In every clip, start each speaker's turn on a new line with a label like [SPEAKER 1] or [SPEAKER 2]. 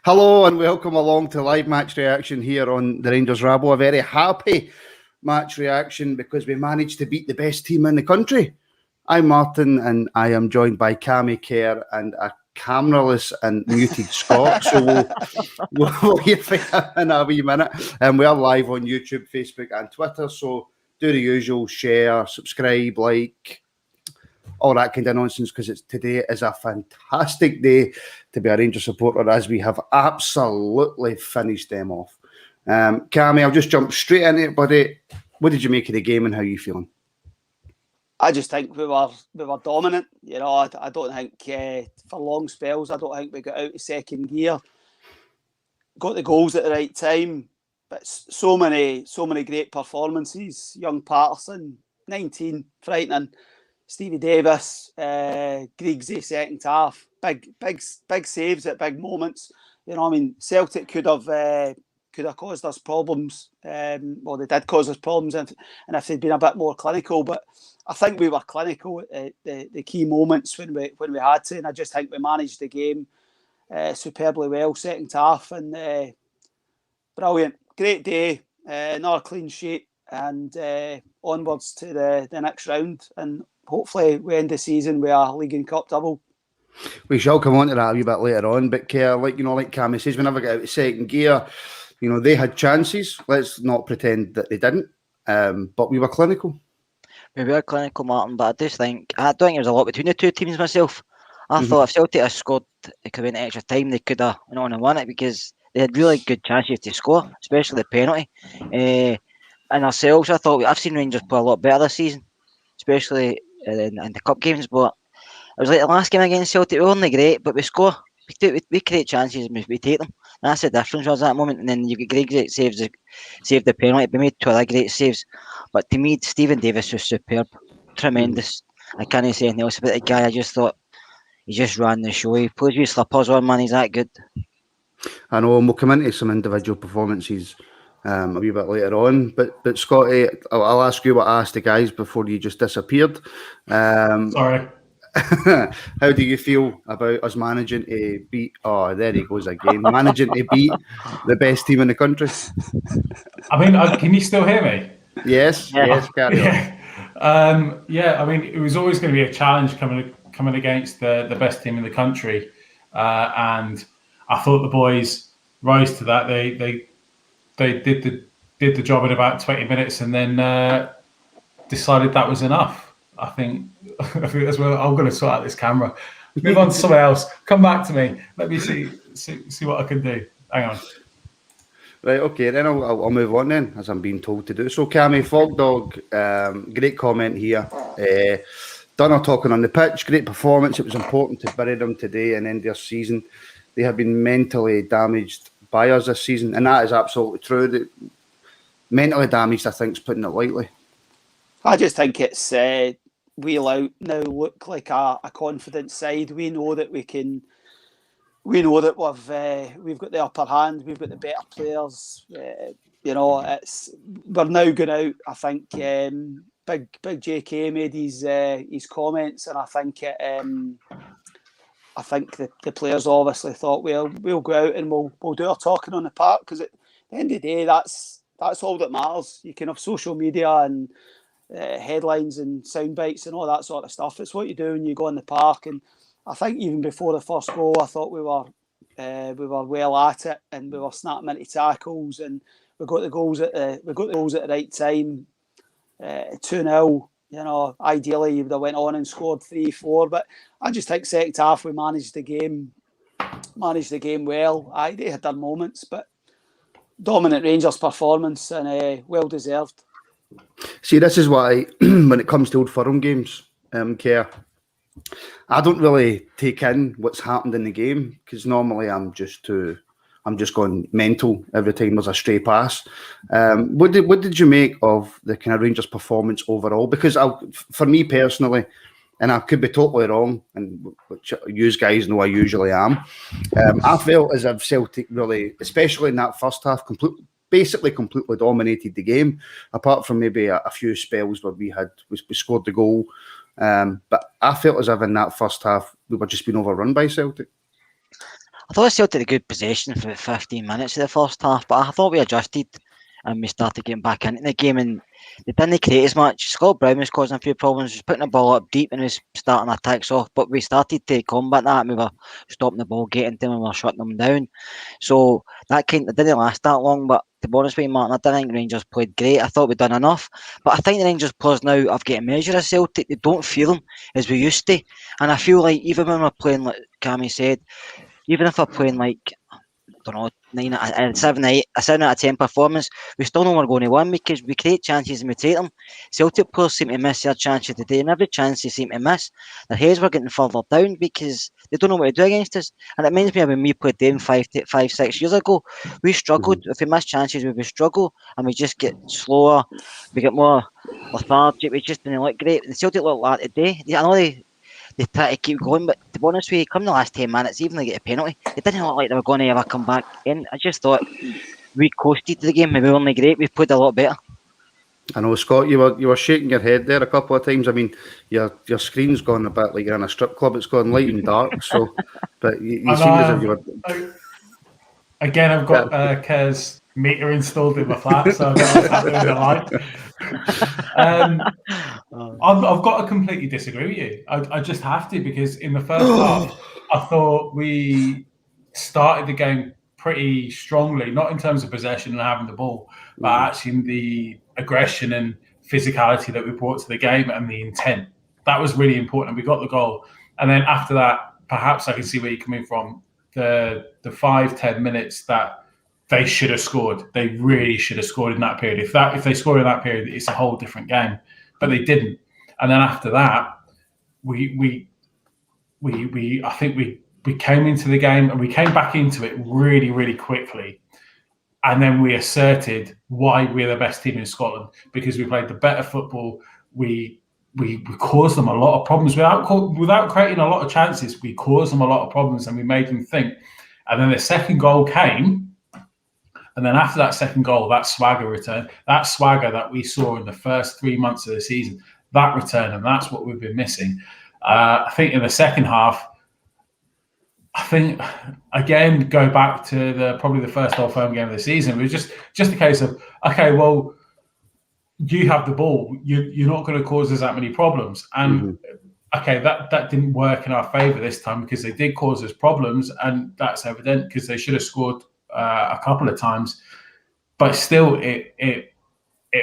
[SPEAKER 1] Hello and welcome along to live match reaction here on the Rangers Rabo. A very happy match reaction because we managed to beat the best team in the country. I'm Martin and I am joined by Cammy Kerr and a cameraless and muted Scott. So we'll hear from him in a wee minute. And we are live on YouTube, Facebook and Twitter. So do the usual, share, subscribe, like, all that kind of nonsense, because today is a fantastic day to be a Rangers supporter as we have absolutely finished them off. Cammy, I'll just jump straight into it, buddy. What did you make of the game and how are you feeling?
[SPEAKER 2] I just think we were dominant. You know, I don't think for long spells, I don't think we got out of second gear. Got the goals at the right time, but so many great performances. Young Patterson, 19, frightening. Stevie Davis, Griggsy second half, big saves at big moments. You know, I mean, Celtic could have caused us problems. Well, they did cause us problems, and if they'd been a bit more clinical. But I think we were clinical at the key moments when we had to, and I just think we managed the game superbly well second half, and brilliant, great day, another clean sheet, and onwards to the next round, and hopefully we end the season with a League and Cup double.
[SPEAKER 1] We shall come on to that a wee bit later on, but like Cammy says, we never got out of second gear. You know, they had chances. Let's not pretend that they didn't. But we were clinical.
[SPEAKER 3] We were clinical, Martin, but I don't think there was a lot between the two teams myself. I thought if Celtic had scored, it could have been extra time, they could have won it, because they had really good chances to score, especially the penalty. And ourselves, I thought I've seen Rangers play a lot better this season, especially in the cup games. But it was like the last game against Celtic, we were only great, but we score. We create chances and we take them. That's the difference was that moment. And then you get Greg saved the penalty. We made two other great saves. But to me, Stephen Davis was superb. Tremendous. I can't say anything else about the guy. I just thought he just ran the show. He plays with slippers on, man. He's that good.
[SPEAKER 1] I know, and we'll come into some individual performances a wee bit later on. But Scotty, I'll ask you what I asked the guys before you just disappeared.
[SPEAKER 4] Sorry.
[SPEAKER 1] How do you feel about us managing to beat? Oh, there he goes again. Managing to beat the best team in the country.
[SPEAKER 4] I mean, can you still hear me?
[SPEAKER 1] Yes, carry on.
[SPEAKER 4] I mean, it was always going to be a challenge coming against the best team in the country, and I thought the boys rose to that. They did the job in about 20 minutes, and then decided that was enough. I think as well. I'm going to sort out this camera. Move on to someone else. Come back to me. Let me see what I can do. Hang on.
[SPEAKER 1] Right, okay, then I'll move on then, as I'm being told to do. So, Cammy, Fog Dog, great comment here. Dunner talking on the pitch, great performance. It was important to bury them today and end their season. They have been mentally damaged by us this season, and that is absolutely true. Mentally damaged, I think, is putting it lightly.
[SPEAKER 2] I just think it's we'll out now look like a confident side. We know that we can. We know that we've got the upper hand. We've got the better players. You know, we're now going out. I think big JK made his comments, and I think the players obviously thought we'll go out and we'll do our talking on the park, because at the end of the day, that's all that matters. You can have social media and headlines and sound bites and all that sort of stuff. It's what you do when you go on the park. And I think even before the first goal, I thought we were well at it, and we were snapping into tackles, and we got the goals at the right time. 2-0. You know, ideally you would have went on and scored 3-4, but I just think second half we managed the game well. They had their moments, but dominant Rangers performance, and well deserved.
[SPEAKER 1] See, this is why when it comes to Old Firm games, Kerr, I don't really take in what's happened in the game, because normally I'm just going mental every time there's a stray pass. What did you make of the kind of Rangers performance overall? Because for me personally, and I could be totally wrong, and which you guys know I usually am, I felt as if Celtic really, especially in that first half, basically completely dominated the game, apart from maybe a few spells where we scored the goal. But I felt as if in that first half we were just being overrun by Celtic.
[SPEAKER 3] I thought Celtic had good possession for 15 minutes of the first half, but I thought we adjusted and we started getting back into the game, and they didn't create as much. Scott Brown was causing a few problems. He was putting the ball up deep and was starting attacks off, but we started to combat that. We were stopping the ball, getting to them, and we were shutting them down. So that it didn't last that long, but to be honest with you, Martin, I didn't think Rangers played great. I thought we'd done enough, but I think the Rangers players now have got a measure of Celtic. They don't feel them as we used to, and I feel like even when we're playing, like Cammy said, even if we're playing like, I don't know, 7 out of 10 performance, we still know we're going to win because we create chances and we take them. Celtic players seem to miss their chances today, and every chance they seem to miss, their heads were getting further down because they don't know what to do against us. And it reminds me of when we played them 6 years ago. We struggled. If we miss chances, we would struggle, and we just get slower. We get more lethargic. We just didn't look great. The Celtic look like that today. I know they try to keep going, but to be honest with you, come the last 10 minutes, even they get a penalty, it didn't look like they were going to ever come back in. I just thought we coasted to the game. Maybe we weren't great. We played a lot better.
[SPEAKER 1] I know, Scott, you were shaking your head there a couple of times. I mean, your screen's gone a bit like you're in a strip club. It's gone light and dark. So, but you seem as if you were.
[SPEAKER 4] Again, I've got Kez meter installed in my flat, so I've got the light. I've got to completely disagree with you. I just have to, because in the first half, I thought we started the game pretty strongly, not in terms of possession and having the ball, but actually in the aggression and physicality that we brought to the game and the intent. That was really important. We got the goal. And then after that, perhaps I can see where you're coming from. The 5-10 minutes that they should have scored. They really should have scored in that period. If they scored in that period, it's a whole different game. But they didn't. And then after that, we I think we came into the game and we came back into it really, really quickly. And then we asserted why we're the best team in Scotland, because we played the better football. We caused them a lot of problems without creating a lot of chances. We caused them a lot of problems and we made them think. And then the second goal came. And then after that second goal, that swagger return, that swagger that we saw in the first 3 months of the season, that return, and that's what we've been missing. I think in the second half, again, go back to probably the first Old Firm game of the season. It was just a case of, okay, well, you have the ball. You're not going to cause us that many problems. And okay, that didn't work in our favour this time, because they did cause us problems, and that's evident because they should have scored a couple of times. But still, it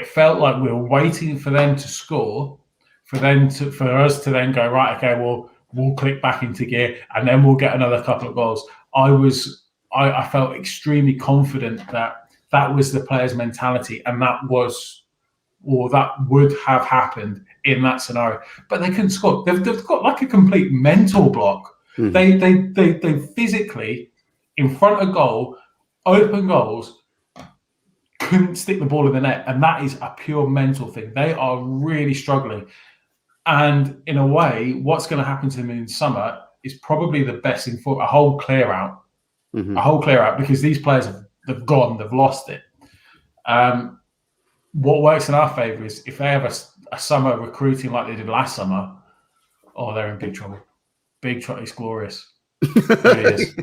[SPEAKER 4] felt like we were waiting for them to score, for us to then go, right, okay, well, we'll click back into gear and then we'll get another couple of goals. I felt extremely confident that was the players' mentality, and that would have happened in that scenario. But they couldn't score. They've got like a complete mental block. They physically, in front of goal, open goals, couldn't stick the ball in the net, and that is a pure mental thing. They are really struggling. And in a way, what's going to happen to them in summer is probably the best thing for a whole clear out. A whole clear out, because these players they've gone, they've lost it. What works in our favour is if they have a summer recruiting like they did last summer, they're in big trouble. Big trouble. It's glorious. It really is.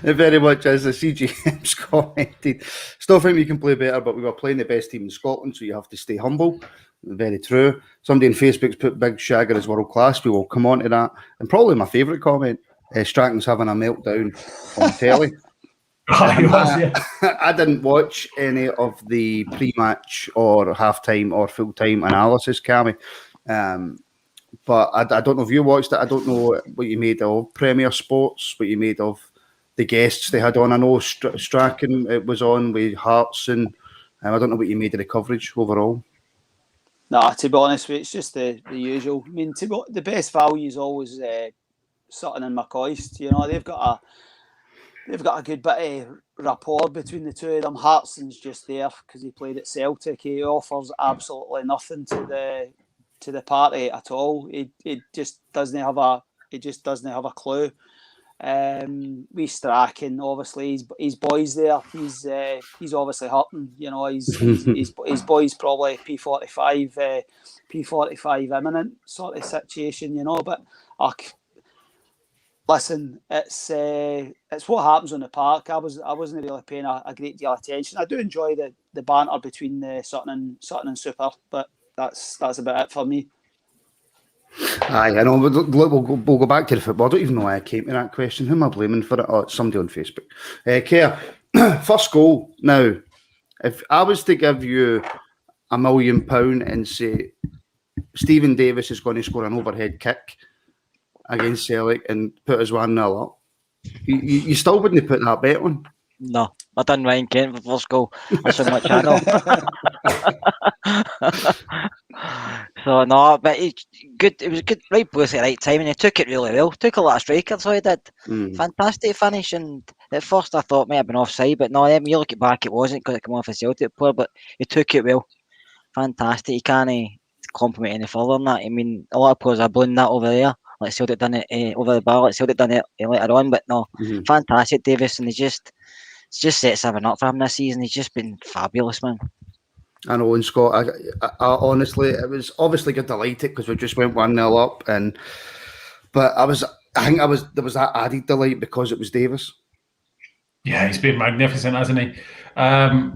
[SPEAKER 1] It very much is. The CGM's commented. Still think we can play better, but we were playing the best team in Scotland, so you have to stay humble. Very true. Somebody on Facebook's put Big Shagger as world class. We will come on to that. And probably my favourite comment, Stratton's having a meltdown on telly. I didn't watch any of the pre-match or half-time or full-time analysis, Cammy. But I don't know if you watched it. I don't know what you made of Premier Sports, what you made of the guests they had on. I know Strachan was on with Hearts, and I don't know what you made of the coverage overall.
[SPEAKER 2] Nah, to be honest with you, it's just the usual. I mean, the best value is always Sutton and McCoist. You know, they've got a good bit of rapport between the two of them. Hartson's just there because he played at Celtic. He offers absolutely nothing to the party at all. He just doesn't have a clue. We Strachan, obviously, his boys there. He's obviously hurting. You know, his boys probably P45 imminent sort of situation. You know, but Listen, it's what happens on the park. I wasn't really paying a great deal of attention. I do enjoy the banter between Sutton and Super, but that's about it for me.
[SPEAKER 1] Aye, I know. We'll go back to the football. I don't even know why I came to that question. Who am I blaming for it? Oh, it's somebody on Facebook. Keir, first goal. Now, if I was to give you £1 million and say Stephen Davis is going to score an overhead kick against Celtic and put us 1-0 up, you still wouldn't put that bet on?
[SPEAKER 3] No, I done Ryan Kent for first goal. That's how much I know. So no, but it was good, right place at the right time, and he took it really well. Took a lot of strikers, so he did. Fantastic finish, and at first I thought it might have been offside, but no, when you look it back, it wasn't because it came off a Celtic player, but he took it well. Fantastic. You can't compliment any further than that. I mean, a lot of players are blowing that over there, like Celtic done it over the bar, like Celtic done it later on, but no, fantastic, Davis, and he just sets everything up for him this season. He's just been fabulous, man.
[SPEAKER 1] I know, and Scott, I honestly, it was obviously got delighted because we just went 1-0 up, but there was that added delight because it was Davis.
[SPEAKER 4] Yeah, he's been magnificent, hasn't he? I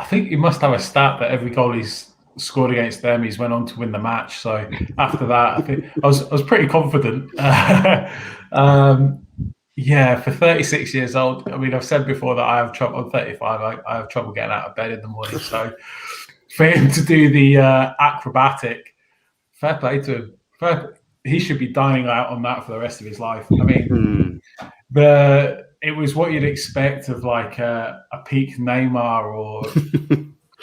[SPEAKER 4] think he must have a stat that every goal he's scored against them, he's went on to win the match. So after that, I think I was pretty confident. Yeah, for 36 years old, I mean, I've said before that I have trouble. I'm 35. I have trouble getting out of bed in the morning. So for him to do the acrobatic, fair play to him. He should be dining out on that for the rest of his life. I mean, it was what you'd expect of like a peak Neymar or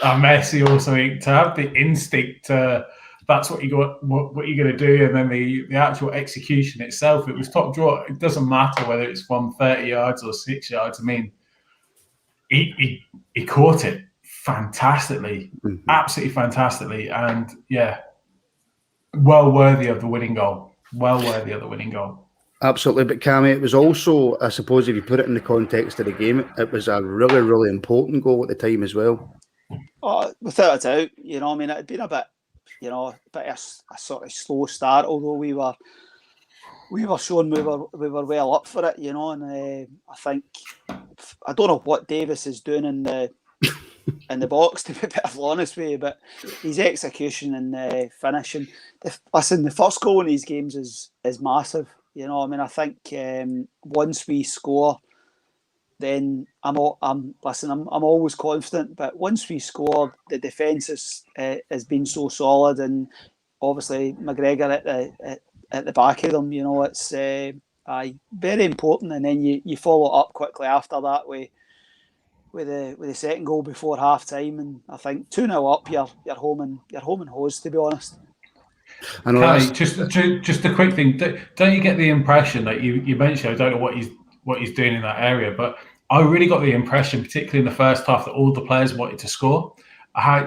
[SPEAKER 4] a Messi or something, to have the instinct to. That's what you got. What you're going to do, and then the actual execution itself. It was top draw. It doesn't matter whether it's from 30 yards or 6 yards. I mean, he caught it fantastically, absolutely fantastically, and yeah, well worthy of the winning goal.
[SPEAKER 1] Absolutely, but Cammy, it was also, I suppose, if you put it in the context of the game, it was a really, really important goal at the time as well.
[SPEAKER 2] Oh, without a doubt, I mean, it had been a bit. A bit of a sort of slow start, although we were shown we were well up for it, and I think, I don't know what Davis is doing in the box, to be perfectly honest with you, but his execution and finishing. The first goal in these games is massive. I mean, I think once we score, then I'm always confident. But once we scored, the defence has been so solid, and obviously McGregor at the back of them. It's very important. And then you follow up quickly after that with the second goal before half time, and I think 2-0 up, you're home and hose, to be honest.
[SPEAKER 1] I know.
[SPEAKER 4] Just a quick thing. Don't you get the impression that you mentioned? I don't know what he's doing in that area, but I really got the impression, particularly in the first half, that all the players wanted to score.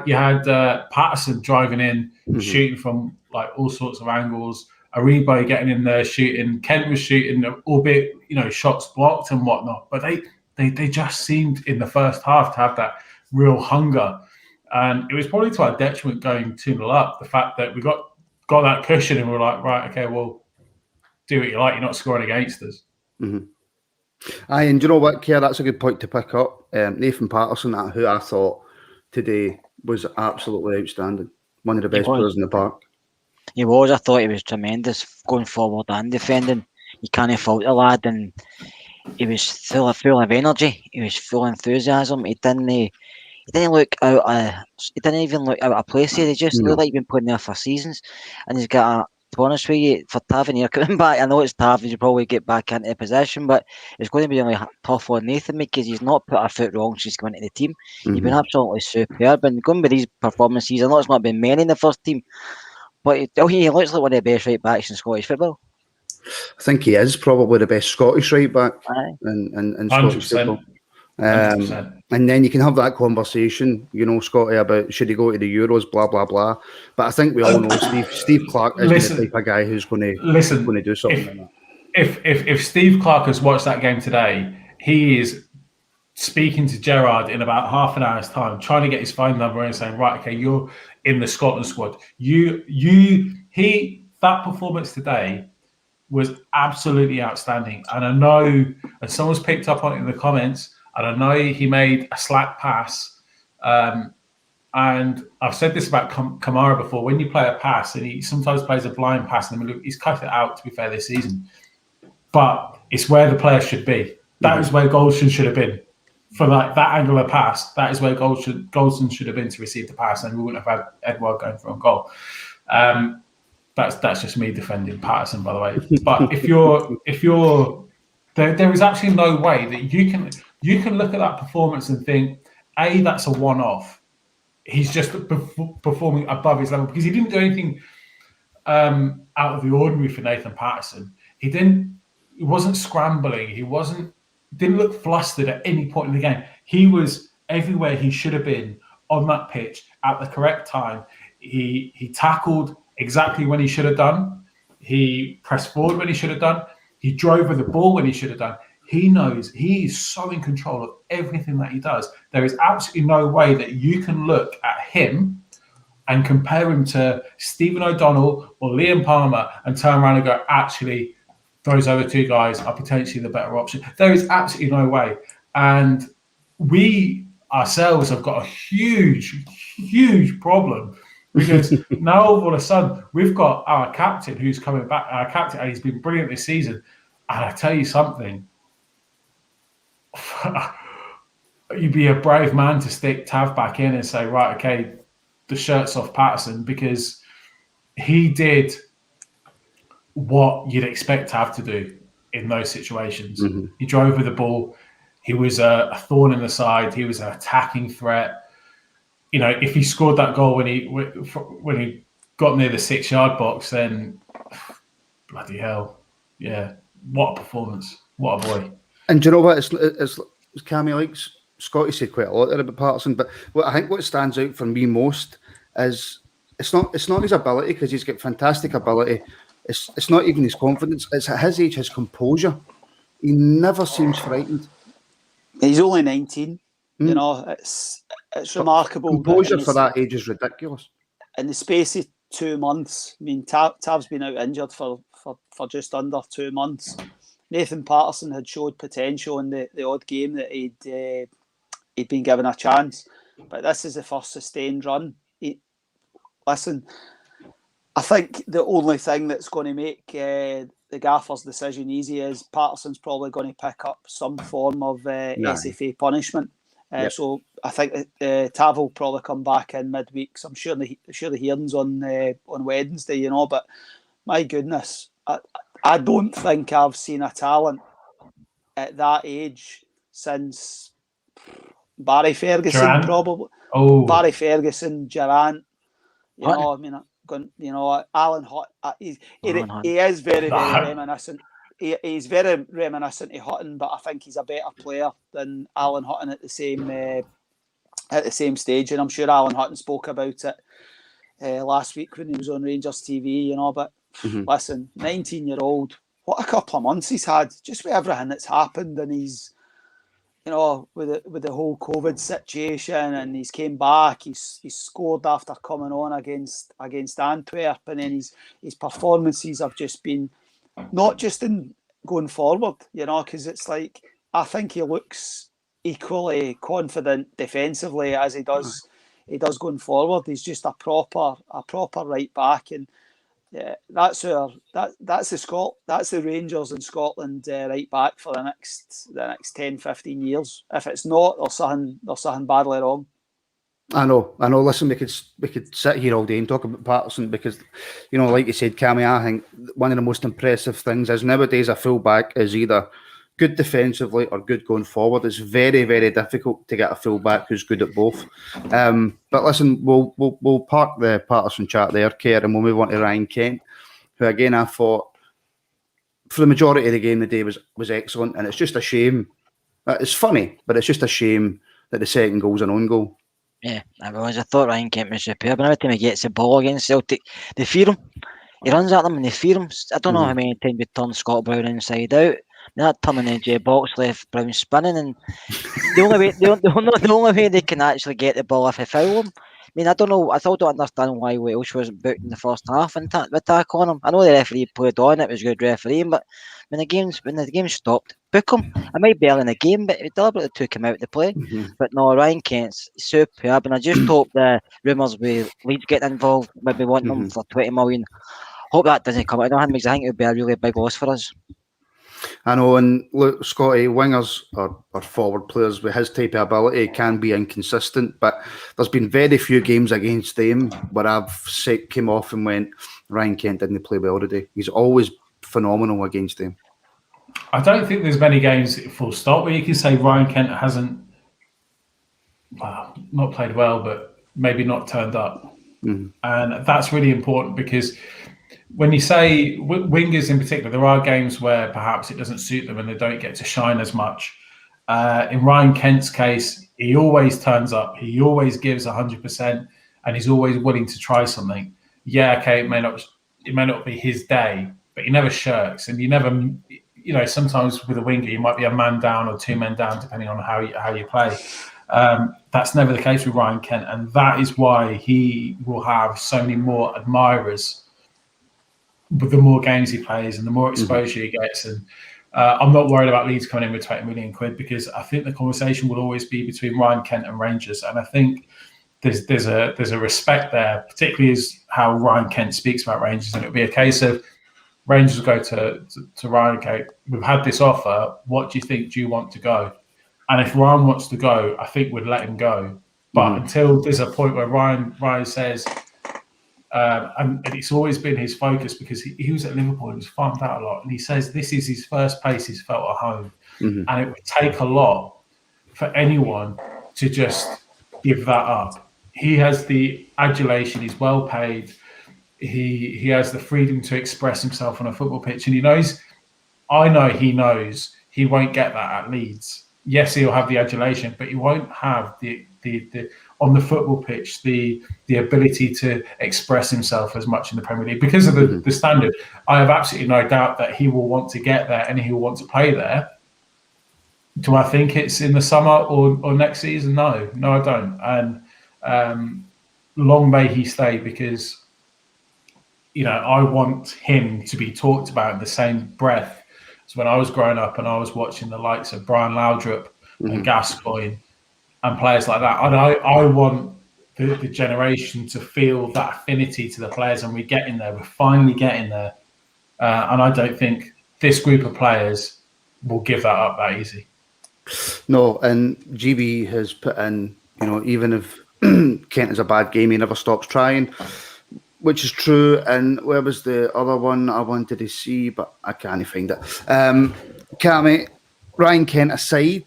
[SPEAKER 4] You had Patterson driving in, shooting from like all sorts of angles. Aribo getting in there shooting. Kent was shooting, albeit shots blocked and whatnot. But they just seemed in the first half to have that real hunger, and it was probably to our detriment going 2-0 up. The fact that we got that cushion and we're like, right, okay, well, do what you like. You're not scoring against us.
[SPEAKER 1] Mm-hmm. Aye, and do you know what, Keir? That's a good point to pick up. Nathan Patterson, who I thought today was absolutely outstanding. One of the best players in the park.
[SPEAKER 3] He was. I thought he was tremendous going forward and defending. You can't fault the lad, and he was full of energy. He was full of enthusiasm. He didn't look out. He didn't even look out of place here. He just looked like he'd been playing there for seasons, and he's got a. To be honest with you, for Tavernier coming back, I know it's tough. He'll probably get back into the position, but it's going to be really tough on Nathan because he's not put a foot wrong since he's come into the team. He's been absolutely superb, and going with these performances, I know it's not been many in the first team, but he looks like one of the best right backs in Scottish football.
[SPEAKER 1] I think he is probably the best Scottish right back in Scottish football. And then you can have that conversation, Scotty, about should he go to the Euros, blah blah blah. But I think we all know Steve Clarke is the type of guy who's going to do something like that.
[SPEAKER 4] If Steve Clarke has watched that game today, he is speaking to Gerrard in about half an hour's time, trying to get his phone number and saying, right, okay, you're in the Scotland squad. That performance today was absolutely outstanding. And I know, and someone's picked up on it in the comments, and I know he made a slack pass. And I've said this about Kamara before. When you play a pass, and he sometimes plays a blind pass in the middle, he's cut it out, to be fair, this season. But it's where the player should be. That is where Goldston should have been. For that angular pass, that is where Goldston should have been to receive the pass, and we wouldn't have had Edouard going for a goal. That's just me defending Patterson, by the way. But if you're there is actually no way that you can look at that performance and think, A, that's a one-off. He's just performing above his level, because he didn't do anything out of the ordinary for Nathan Patterson. He wasn't scrambling. He didn't look flustered at any point in the game. He was everywhere he should have been on that pitch at the correct time. He tackled exactly when he should have done. He pressed forward when he should have done. He drove with the ball when he should have done. He knows he is so in control of everything that he does. There is absolutely no way that you can look at him and compare him to Stephen O'Donnell or Liam Palmer and turn around and go, actually, those other two guys are potentially the better option. There is absolutely no way. And we ourselves have got a huge, huge problem, because now all of a sudden we've got our captain who's coming back, and he's been brilliant this season. And I tell you something, you'd be a brave man to stick Tav back in and say, right, okay, the shirt's off Patterson, because he did what you'd expect Tav to do in those situations. Mm-hmm. He drove with the ball. He was a thorn in the side. He was an attacking threat. You know, if he scored that goal when he got near the 6-yard box, then bloody hell, yeah, what a performance! What a boy! And
[SPEAKER 1] do you know what? It's Cammy likes. Scotty said quite a lot there about Patterson, but I think what stands out for me most is it's not his ability, because he's got fantastic ability. It's not even his confidence. It's at his age, his composure. He never seems frightened.
[SPEAKER 2] He's only 19. You know, it's remarkable.
[SPEAKER 1] Composure for that age is ridiculous.
[SPEAKER 2] In the space of 2 months, I mean, Tav's been out injured for just under 2 months. Nathan Patterson had showed potential in the odd game that he'd been given a chance, but this is the first sustained run. I think the only thing that's going to make the gaffer's decision easy is Patterson's probably going to pick up some form of SFA punishment. So I think Tav will probably come back in midweek. So I'm sure the hearing's on Wednesday, you know. But my goodness, I don't think I've seen a talent at that age since Barry Ferguson,
[SPEAKER 4] Durant.
[SPEAKER 2] probably.
[SPEAKER 4] Oh,
[SPEAKER 2] Barry Ferguson, Durant. You know, I mean, you know, Alan Hutt. He is very, very reminiscent. He's very reminiscent of Hutton, but I think he's a better player than Alan Hutton at the same stage. And I'm sure Alan Hutton spoke about it last week when he was on Rangers TV. You know, but listen, 19-year-old, what a couple of months he's had, just with everything that's happened, and he's, you know, with the whole COVID situation, and he's came back. He's scored after coming on against Antwerp, and then his performances have just been. Not just in going forward, you know, because it's like, I think he looks equally confident defensively as he does going forward. He's just a proper right back, and yeah, that's the Rangers in Scotland right back for the next 10-15 years. If it's not, there's something badly wrong.
[SPEAKER 1] I know. Listen, we could sit here all day and talk about Patterson, because, you know, like you said, Cammy, I think one of the most impressive things is nowadays a fullback is either good defensively or good going forward. It's very, very difficult to get a fullback who's good at both. But listen, we'll park the Patterson chat there, Kerr, and we'll move on to Ryan Kent, who again I thought for the majority of the game today was excellent, and it's just a shame. It's funny, but it's just a shame that the second goal's an own goal.
[SPEAKER 3] Yeah, I thought Ryan Kent was superb. And every time he gets the ball against Celtic, they fear him. He runs at them and they fear him. I don't know how many times we turned Scott Brown inside out. That turn in the edge of the box left Brown spinning, and the only way they can actually get the ball if they foul him, mean, I don't know. I still don't understand why Welsh wasn't booked in the first half and attack on him. I know the referee played on; it was good refereeing. But when the game stopped, book him. It might be early in the game, but we deliberately took him out to play. But no, Ryan Kent's superb, and I just hope the rumours with Leeds getting involved, maybe wanting him for 20 million. Hope that doesn't come out of him because I think it would be a really big loss for us.
[SPEAKER 1] I know, and look, Scotty, wingers or forward players with his type of ability can be inconsistent, but there's been very few games against them where I've came off and went, Ryan Kent didn't play well today. He's always phenomenal against them.
[SPEAKER 4] I don't think there's many games, full stop, where you can say Ryan Kent hasn't, not played well, but maybe not turned up. And that's really important because when you say wingers in particular, there are games where perhaps it doesn't suit them and they don't get to shine as much. In Ryan Kent's case, he always turns up. He always gives 100%, and he's always willing to try something. Yeah, okay, it may not be his day, but he never shirks, and you never. Sometimes with a winger, you might be a man down or 2 men down, depending on how you play. That's never the case with Ryan Kent, and that is why he will have so many more admirers with the more games he plays and the more exposure he gets. And I'm not worried about Leeds coming in with 20 million quid because I think the conversation will always be between Ryan Kent and Rangers. And I think there's a respect there, particularly as how Ryan Kent speaks about Rangers. And it'll be a case of Rangers will go to Ryan, okay, we've had this offer. What do you think? Do you want to go? And if Ryan wants to go, I think we'd let him go. But until there's a point where Ryan says, and it's always been his focus because he was at Liverpool, he was farmed out a lot, and he says this is his first place he's felt at home, and it would take a lot for anyone to just give that up. He has the adulation, he's well paid, he has the freedom to express himself on a football pitch, and I know he knows he won't get that at Leeds. Yes, he'll have the adulation, but he won't have the on the football pitch the ability to express himself as much in the Premier League because of the standard. I have absolutely no doubt that he will want to get there and he will want to play there. Do I think it's in the summer or next season? No, I don't. And long may he stay because I want him to be talked about in the same breath as when I was growing up and I was watching the likes of Brian Laudrup and Gascoigne and players like that. And I want the generation to feel that affinity to the players, and we're getting there. We're finally getting there. And I don't think this group of players will give that up that easy.
[SPEAKER 1] No, and GB has put in, even if Kent is a bad game, he never stops trying, which is true. And where was the other one I wanted to see, but I can't find it. Cammy, Ryan Kent aside,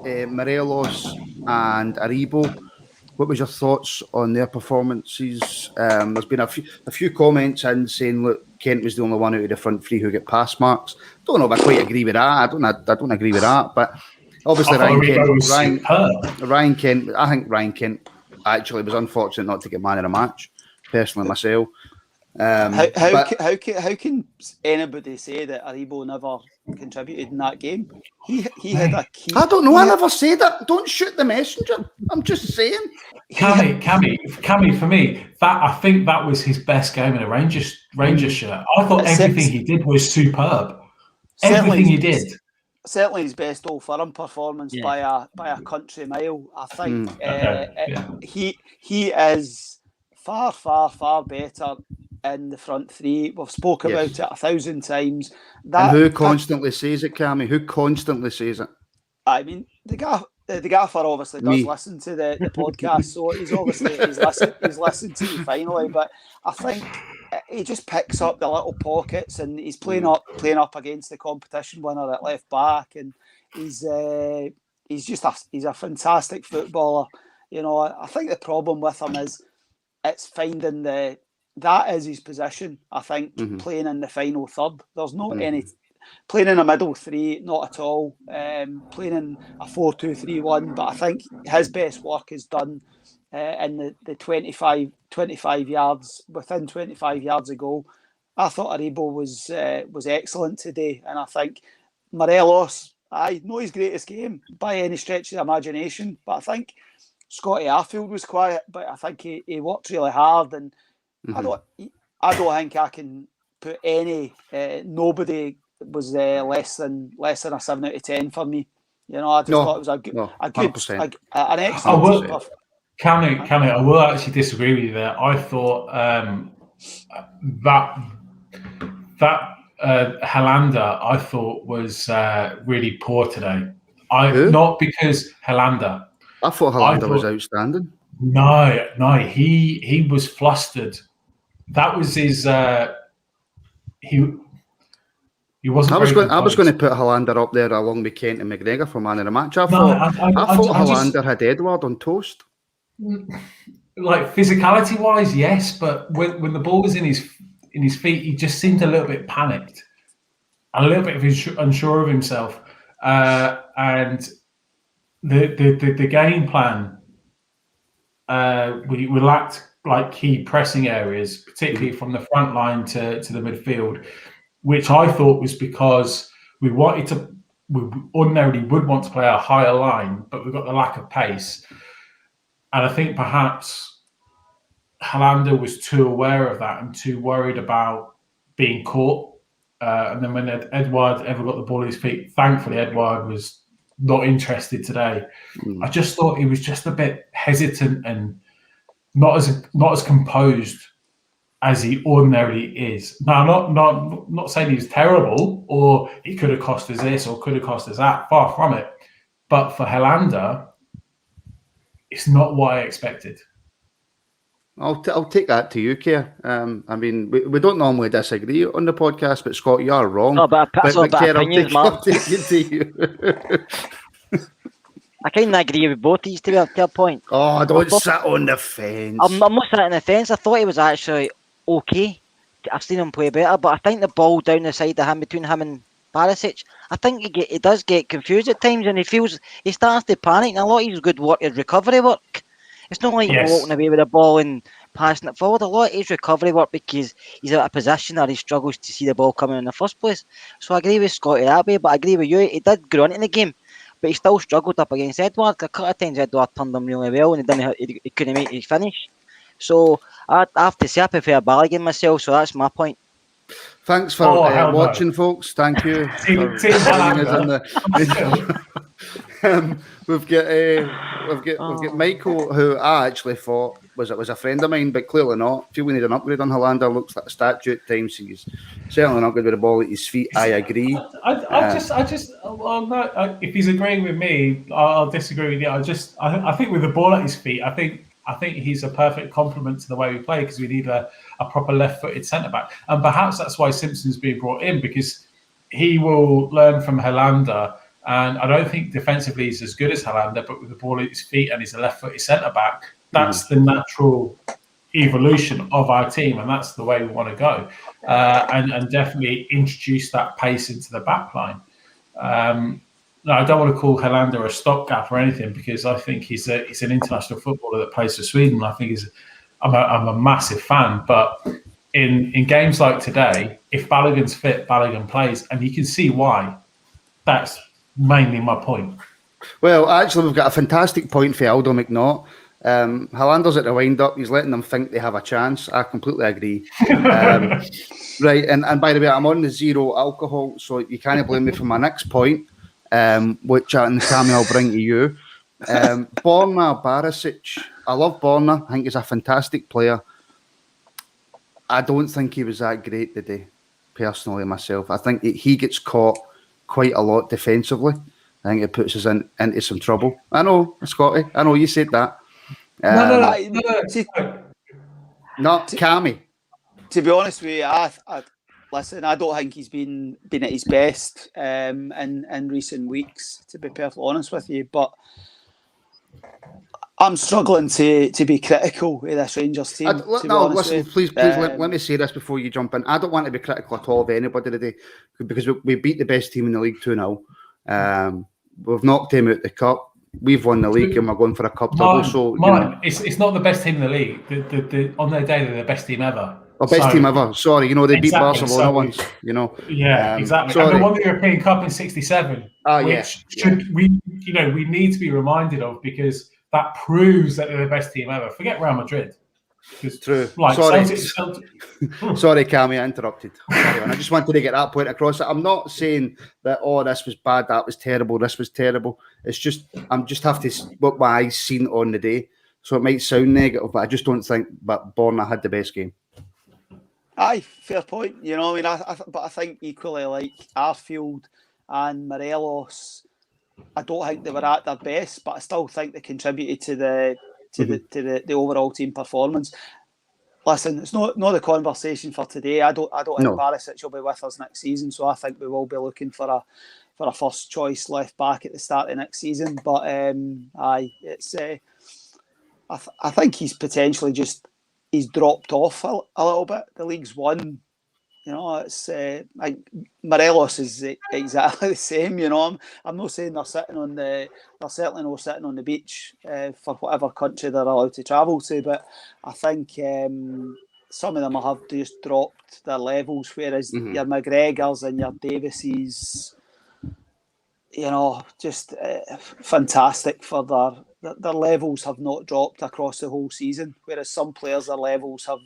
[SPEAKER 1] Morelos and Aribo, what was your thoughts on their performances? There's been a few comments in saying, look, Kent was the only one out of the front three who got pass marks. Don't know if I quite agree with that. I don't agree with that, but obviously Ryan Kent. I think Ryan Kent actually was unfortunate not to get man of the match. Personally, myself.
[SPEAKER 2] How can anybody say that Aribo never contributed in that game? He had a key.
[SPEAKER 1] I don't know. I never said that. Don't shoot the messenger. I'm just saying.
[SPEAKER 4] Cammy, for me, I think that was his best game in a Rangers shirt. I thought everything he did was superb. Everything he did.
[SPEAKER 2] Certainly his best Old Firm performance by a country mile. I think he is far, far, far better in the front three. We've spoke about it 1,000 times.
[SPEAKER 1] And who constantly says it, Cammy? Who constantly says it?
[SPEAKER 2] I mean, the gaffer obviously does listen to the podcast, so he's listened to you finally. But I think he just picks up the little pockets, and he's playing up against the competition winner at left back, and he's a fantastic footballer. I think the problem with him is it's finding that is his position. I think playing in the final third, there's not any playing in a middle three, not at all. Playing in a 4-2-3-1, but I think his best work is done in the 25 yards, within 25 yards of goal. I thought Aribo was excellent today, and I think Morelos, not his greatest game by any stretch of the imagination, but I think Scotty Arfield was quiet, but I think he worked really hard, and I don't think I can put any nobody was less than a 7 out of 10 for me. I just thought it was an excellent.
[SPEAKER 4] Cammy, I will actually disagree with you there. I thought that Helander, I thought was really poor today. Not because Helander.
[SPEAKER 1] I thought Helander was outstanding.
[SPEAKER 4] No, he was flustered. That was his. He wasn't.
[SPEAKER 1] I was going to put Helander up there along with Kent and McGregor for man of the match. I thought Helander had Edward on toast.
[SPEAKER 4] Like physicality wise, yes, but when the ball was in his feet, he just seemed a little bit panicked, a little bit unsure of himself, and the game plan. We lacked like key pressing areas, particularly from the front line to the midfield, which I thought was because we ordinarily would want to play a higher line, but we've got the lack of pace. And I think perhaps Helander was too aware of that and too worried about being caught. And then when Edouard ever got the ball at his feet, thankfully Edouard was not interested today. I just thought he was just a bit hesitant and not as composed as he ordinarily is. Now, not saying he was terrible or he could have cost us this or could have cost us that. Far from it. But for Helander, it's not what I expected.
[SPEAKER 1] I'll take that to you, Keir. I mean, we don't normally disagree on the podcast, but Scott, you are wrong.
[SPEAKER 3] No, but
[SPEAKER 1] Keir,
[SPEAKER 3] I'll take
[SPEAKER 1] it to you.
[SPEAKER 3] I kind of agree with both these to a point.
[SPEAKER 1] Oh, don't sit on the fence.
[SPEAKER 3] I'm not sitting on the fence. I thought he was actually okay. I've seen him play better, but I think the ball down the side of him, between him and Barišić, I think he does get confused at times, and he starts to panic. And a lot of his good work is recovery work. It's not like walking away with the ball and passing it forward. A lot of his recovery work because he's out of position or he struggles to see the ball coming in the first place. So I agree with Scotty that way, but I agree with you. He did grow into the game, but he still struggled up against Edouard. A couple of times Edouard turned him really well and he couldn't make his finish. So I have to say I prefer Balogun myself, so that's my point.
[SPEAKER 1] Thanks for watching, folks. Thank you. We've got Michael, who I actually thought was a friend of mine, but clearly not. Feel we need an upgrade on Helander. Looks like a statue at times. He's certainly not good with the ball at his feet. I agree.
[SPEAKER 4] If he's agreeing with me, I'll disagree with you. I think with the ball at his feet, I think he's a perfect complement to the way we play because we need a proper left-footed centre-back. And perhaps that's why Simpson's being brought in, because he will learn from Helander. And I don't think defensively he's as good as Helander, but with the ball at his feet and he's a left-footed centre-back, that's the natural evolution of our team, and that's the way we want to go. And definitely introduce that pace into the backline. No, I don't want to call Helander a stopgap or anything, because I think he's an international footballer that plays for Sweden. I think I'm a massive fan. But in games like today, if Balogun's fit, Balogun plays, and you can see why. That's mainly my point.
[SPEAKER 1] Well, actually, we've got a fantastic point for Aldo McNaught. Helander's at the wind-up. He's letting them think they have a chance. I completely agree. Right, and by the way, I'm on the zero alcohol, so you can't blame me for my next point. Which Sammy I'll bring to you. Borna Barišić. I love Borna. I think he's a fantastic player. I don't think he was that great today, personally, myself. I think he gets caught quite a lot defensively. I think it puts us into some trouble. I know, Scotty. I know you said that. Not Cammy.
[SPEAKER 2] To be honest with you, listen, I don't think he's been at his best in recent weeks, to be perfectly honest with you. But I'm struggling to be critical of this Rangers team.
[SPEAKER 1] Please, let me say this before you jump in. I don't want to be critical at all of anybody today, because we beat the best team in the league 2-0. We've knocked them out the cup. We've won the league and we're going for a cup double. So
[SPEAKER 4] it's not the best team in the league. On their day, they're the best team ever.
[SPEAKER 1] Best team ever. Sorry, they beat Barcelona once.
[SPEAKER 4] Yeah, exactly. Sorry. And they won the European Cup in '67, which we need to be reminded of, because that proves that they're the best team ever. Forget Real Madrid.
[SPEAKER 1] True.
[SPEAKER 4] Like
[SPEAKER 1] Sorry.
[SPEAKER 4] Celtic.
[SPEAKER 1] Sorry, Cammy, I interrupted. Sorry, I just wanted to get that point across. I'm not saying that, this was bad, that was terrible, this was terrible. It's just, I'm just have to what my eyes seen on the day. So it might sound negative, but I just don't think that Borna had the best game.
[SPEAKER 2] Aye, fair point. You know, I mean, but I think equally like Arfield and Morelos, I don't think they were at their best, but I still think they contributed to the overall team performance. Listen, it's not the conversation for today. I don't think Barišić will be with us next season, so I think we will be looking for a first choice left back at the start of next season. But it's I think he's potentially he's dropped off a little bit. The league's won. You know, it's like Morelos is exactly the same. You know, I'm not saying they're certainly not sitting on the beach for whatever country they're allowed to travel to, but I think some of them have just dropped their levels. Whereas your McGregors and your Davises, you know, just fantastic for their levels have not dropped across the whole season. Whereas some players, their levels have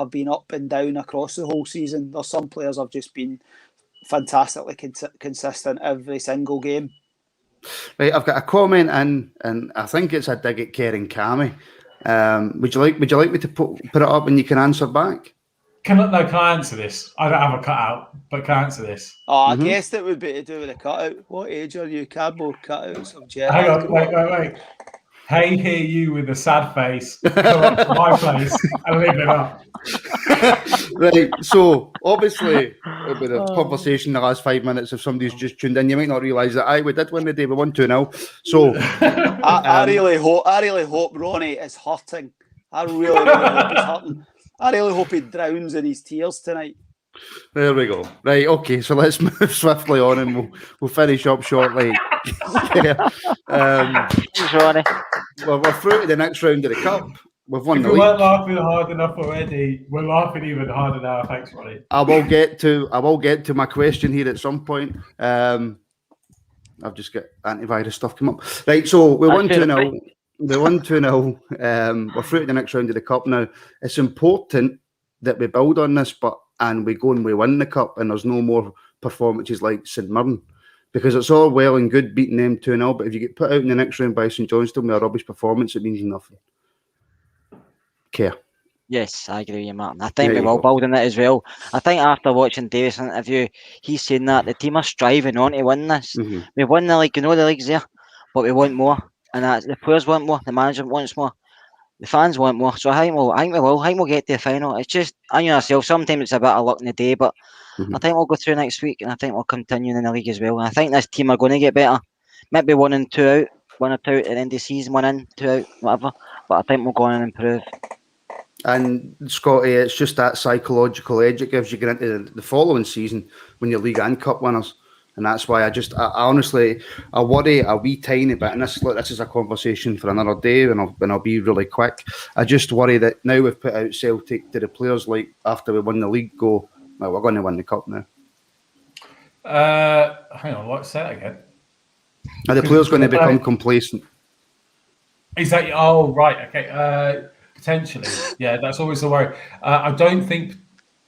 [SPEAKER 2] been up and down across the whole season. There's some players have just been fantastically consistent every single game.
[SPEAKER 1] Right, I've got a comment in, and I think it's a dig at Kerr and Cammy. Would you like me to put it up and you can answer back?
[SPEAKER 4] Can I answer this? I don't have a cutout, but can I answer this?
[SPEAKER 2] Oh, I guessed it would be to do with a cutout. What age are you? Cardboard cutouts of Jet.
[SPEAKER 4] Hang on, wait. Hey, hear you with a sad face. Come up to my place and leave it up.
[SPEAKER 1] Right, so obviously with the conversation the last 5 minutes, if somebody's just tuned in, you might not realise that we did win the day. We won 2-0. So
[SPEAKER 2] I really hope Ronnie is hurting. I really hope he's hurting. I really hope he drowns in his tears tonight.
[SPEAKER 1] There we go. Right, okay, so let's move swiftly on and we'll finish up shortly.
[SPEAKER 3] Ronnie.
[SPEAKER 1] We're through to the next round of the cup. We've won the
[SPEAKER 4] league. If we weren't laughing hard enough already, we're laughing even harder now. Thanks, Ronnie.
[SPEAKER 1] I will get to my question here at some point. I've just got antivirus stuff come up. Right, so we won 2-0. We won 2-0. We're through to the next round of the cup now. It's important that we build on this, and we go and we win the cup, and there's no more performances like St Mirren. Because it's all well and good beating them 2-0, but if you get put out in the next round by St Johnstone with a rubbish performance, it means nothing. Care.
[SPEAKER 3] Yes, I agree with you, Martin. I think we will build on it as well. I think after watching Davis' interview, he's saying that the team are striving on to win this. We've won the league, the league's there, but we want more. And the players want more, the management wants more, the fans want more. So I think we'll get to the final. It's just, I know myself, sometimes it's a bit of luck in the day, but I think we'll go through next week, and I think we'll continue in the league as well. And I think this team are going to get better. Maybe 1 and 2 out, 1 or 2 out at the end of the season, 1 in, 2 out, whatever. But I think we'll go on and improve.
[SPEAKER 1] And Scotty, it's just that psychological edge it gives you going into the following season when you're league and cup winners. And that's why I honestly worry a wee tiny bit. And this is a conversation for another day, and I'll be really quick. I just worry that now we've put out Celtic to the players, like after we won the league, go, well, we're going to win the cup now.
[SPEAKER 4] Hang on, what's that again?
[SPEAKER 1] Are the players going to become complacent?
[SPEAKER 4] Is that? Oh, right. Okay. Potentially. Yeah, that's always the worry. I don't think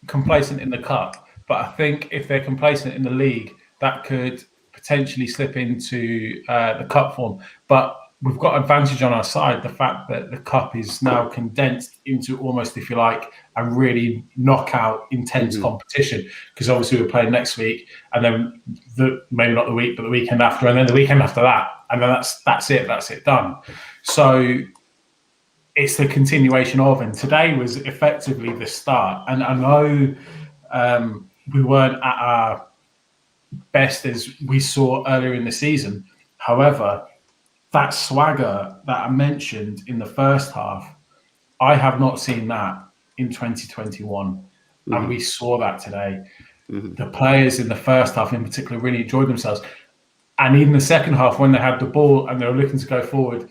[SPEAKER 4] complacent in the cup, but I think if they're complacent in the league, that could potentially slip into the cup form. But we've got advantage on our side, the fact that the cup is now condensed into almost, if you like, a really knockout, intense competition. Because obviously we're playing next week, and then maybe not the week, but the weekend after, and then the weekend after that, and then that's it, done. So it's the continuation of, and today was effectively the start. And I know we weren't at our best as we saw earlier in the season. However, that swagger that I mentioned in the first half, I have not seen that in 2021. And we saw that today. The players in the first half in particular really enjoyed themselves. And even the second half, when they had the ball and they were looking to go forward,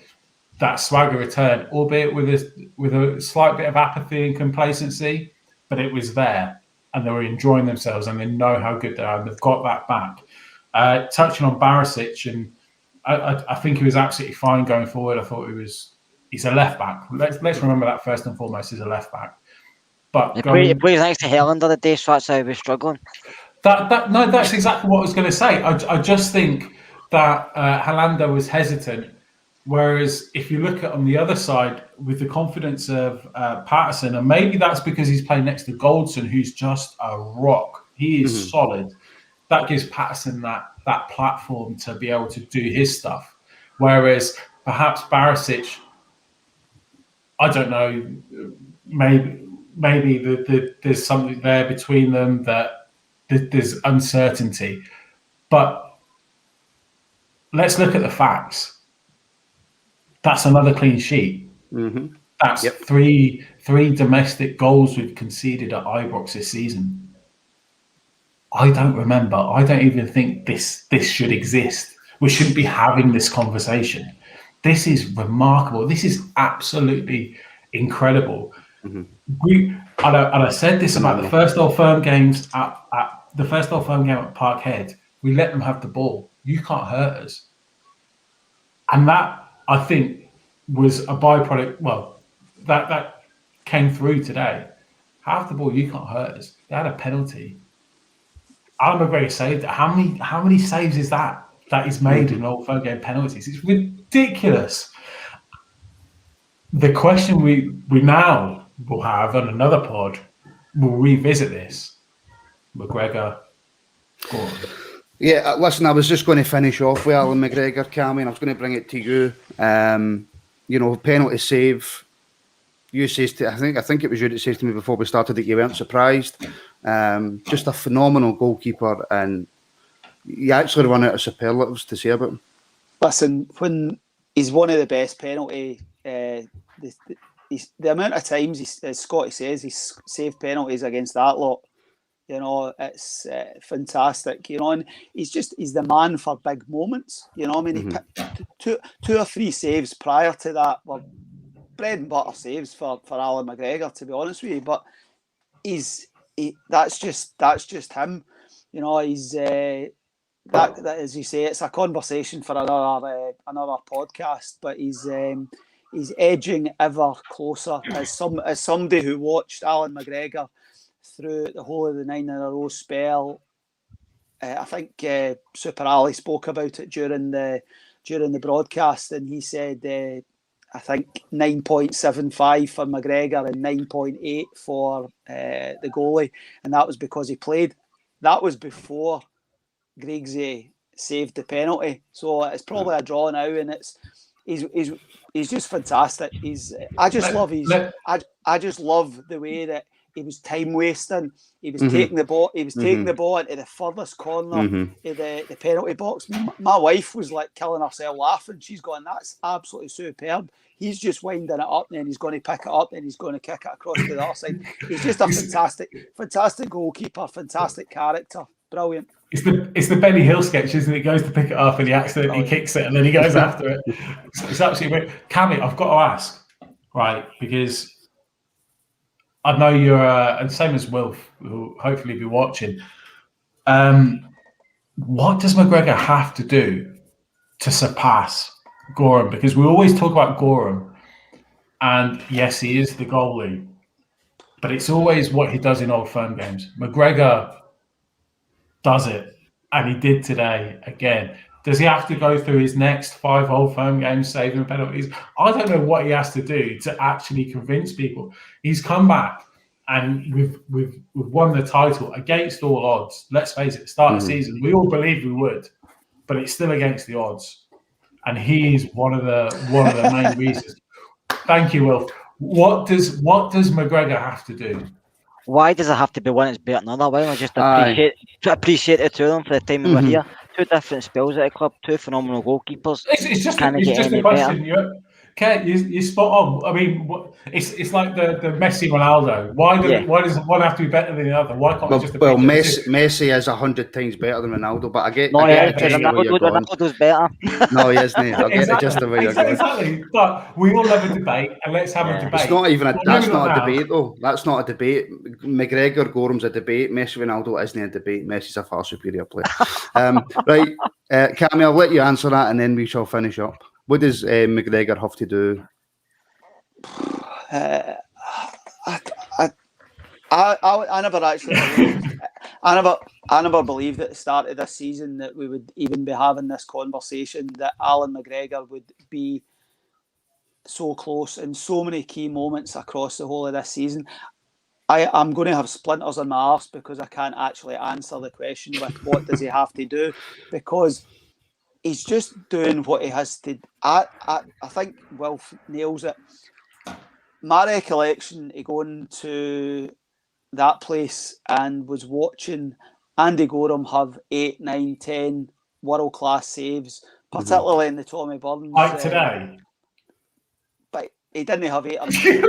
[SPEAKER 4] that swagger returned, albeit with a slight bit of apathy and complacency, but it was there. And they were enjoying themselves, and they know how good they are, and they've got that back. Touching on Barišić, and I think he was absolutely fine going forward. I thought he's a left back. Let's remember that first and foremost, he's a left back. But
[SPEAKER 3] He plays next to Helander the day, so that's how we're struggling.
[SPEAKER 4] That's exactly what I was going to say. I just think that Helander was hesitant. Whereas if you look at on the other side with the confidence of Patterson, and maybe that's because he's playing next to Goldson, who's just a rock. He is solid. That gives Patterson that platform to be able to do his stuff. Whereas perhaps Barišić, I don't know, maybe there's something there between them that there's uncertainty. But let's look at the facts. That's another clean sheet.
[SPEAKER 1] Mm-hmm.
[SPEAKER 4] That's three domestic goals we've conceded at Ibrox this season. I don't remember. I don't even think this should exist. We shouldn't be having this conversation. This is remarkable. This is absolutely incredible. Mm-hmm. I said this about the first Old Firm games at the first Old Firm game at Parkhead. We let them have the ball. You can't hurt us. And that, I think, was a byproduct. Well, that came through today. Have the ball, you can't hurt us. They had a penalty. Alan McGregor saved it. How many saves is that is made in Old Firm game penalties? It's ridiculous. The question we now will have on another pod, we'll revisit this. McGregor, Gorham.
[SPEAKER 1] Yeah, listen, I was just going to finish off with Alan McGregor, Cammy, and I was going to bring it to you. Penalty save. You says to, I think it was you that says to me before we started that you weren't surprised. Just a phenomenal goalkeeper, and you actually run out of superlatives to say about him.
[SPEAKER 2] Listen, when he's one of the best penalty, the amount of times, as Scotty says, he's saved penalties against that lot. It's fantastic. And he's the man for big moments. He two or three saves prior to that were bread and butter saves for Alan McGregor, to be honest with you. But that's just him. He's that as you say, it's a conversation for another podcast. But he's edging ever closer as somebody who watched Alan McGregor through the whole of the 9 in a row spell. I think Super Ali spoke about it during the broadcast, and he said I think 9.75 for McGregor and 9.8 for the goalie, and that was because he played. That was before Griggsy saved the penalty, so it's probably a draw now, and he's just fantastic. I just love the way that he was time wasting. He was taking the ball. He was taking the ball into the furthest corner of the penalty box. My wife was like killing herself laughing. She's going, "That's absolutely superb." He's just winding it up, and then he's going to pick it up, and he's going to kick it across to the other side. He's just a fantastic goalkeeper, fantastic character, brilliant.
[SPEAKER 4] It's the Benny Hill sketch, isn't it? He goes to pick it up and he accidentally kicks it, and then he goes after it. It's absolutely weird. Cammy, I've got to ask, right? Because I know you're, and same as Wilf, who'll hopefully be watching. What does McGregor have to do to surpass Gorham? Because we always talk about Gorham, and yes, he is the goalie, but it's always what he does in Old Firm games. McGregor does it, and he did today again. Does he have to go through his next 5 Old Firm games saving penalties? I don't know what he has to do to actually convince people. He's come back and we've won the title against all odds. Let's face it, start of the season, we all believed we would, but it's still against the odds. And he is one of the main reasons. Thank you, Wilf. What does McGregor have to do?
[SPEAKER 3] Why does it have to be one that's better than another? Why don't I just appreciate the two of them for the time we were here? 2 different spells at the club, 2 phenomenal goalkeepers.
[SPEAKER 4] It's just a question. Okay, you spot on. I mean, it's like the Messi Ronaldo. Why does one have to be better than the other? Why can't it just be
[SPEAKER 1] Messi is 100 times better than Ronaldo, but I get
[SPEAKER 3] Ronaldo's better.
[SPEAKER 1] No, he isn't. I get it just the way you're going.
[SPEAKER 4] Exactly. But we all have a debate, and let's have a debate.
[SPEAKER 1] It's not even that's not a debate though. That's not a debate. McGregor, Gorham's a debate. Messi, Ronaldo isn't a debate. Messi's a far superior player. Right, Cammy, I'll let you answer that, and then we shall finish up. What does McGregor have to do?
[SPEAKER 2] I never actually believed, I never believed at the start of this season that we would even be having this conversation, that Alan McGregor would be so close in so many key moments across the whole of this season. I'm going to have splinters in my arse because I can't actually answer the question with what does he have to do, because he's just doing what he has to. I think Wilf nails it. My recollection of going to that place and was watching Andy Gorham have 8, 9, 10 world-class saves, particularly in the Tommy Burns.
[SPEAKER 4] Like today?
[SPEAKER 2] But he didn't have 8 listen,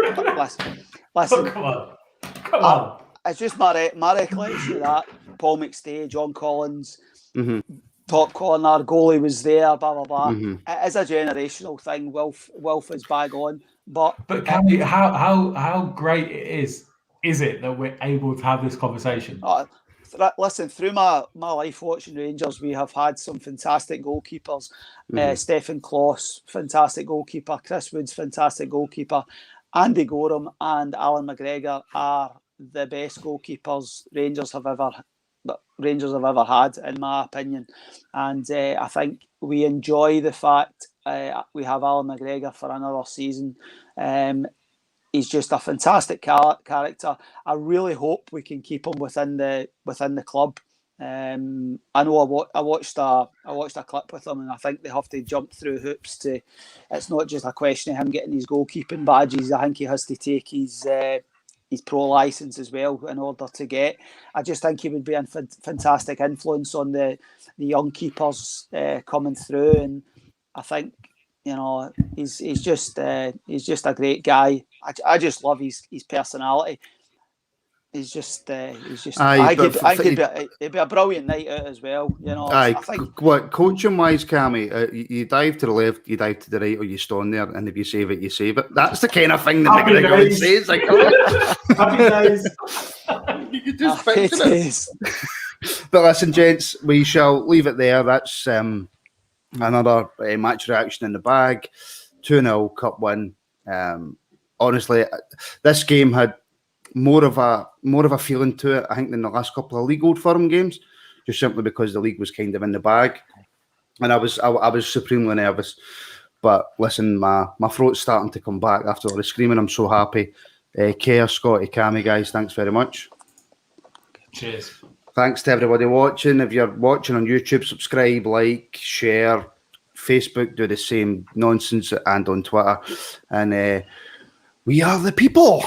[SPEAKER 4] come on.
[SPEAKER 2] It's just my recollection of that. Paul McStay, John Collins, top corner, goalie was there, blah, blah, blah. It is a generational thing. Wilf is bang on. But
[SPEAKER 4] Cammy, how great it is it that we're able to have this conversation?
[SPEAKER 2] Listen, through my life watching Rangers, we have had some fantastic goalkeepers. Stephen Kloss, fantastic goalkeeper. Chris Woods, fantastic goalkeeper. Andy Gorham and Alan McGregor are the best goalkeepers Rangers have ever had, in my opinion. And I think we enjoy the fact we have Alan McGregor for another season. He's just a fantastic character. I really hope we can keep him within the club. I know I watched a clip with him, and I think they have to jump through hoops to. It's not just a question of him getting his goalkeeping badges. I think he has to take his pro license as well in order to get. I just think he would be a fantastic influence on the young keepers coming through, and I think he's just a great guy. I just love his personality. He's just. I think it'd be a brilliant night out as well. I think.
[SPEAKER 1] What coaching wise, Cammy, you dive to the left, you dive to the right, or you stand there, and if you save it, you save it. That's the kind of thing that McGregor would say. It's like,
[SPEAKER 4] happy days.
[SPEAKER 1] You could just picture it. But listen, gents, we shall leave it there. That's another match reaction in the bag. 2-0 cup win. Honestly, this game had more of a feeling to it, I think, than the last couple of league Old Firm games, just simply because the league was kind of in the bag, and I was supremely nervous. But listen, my throat's starting to come back after all the screaming. I'm so happy. Care, Scotty, Cammy, guys, thanks very much.
[SPEAKER 4] Cheers. Thanks
[SPEAKER 1] to everybody watching. If you're watching on YouTube, subscribe, like, share. Facebook, do the same nonsense, and on Twitter. And we are the people.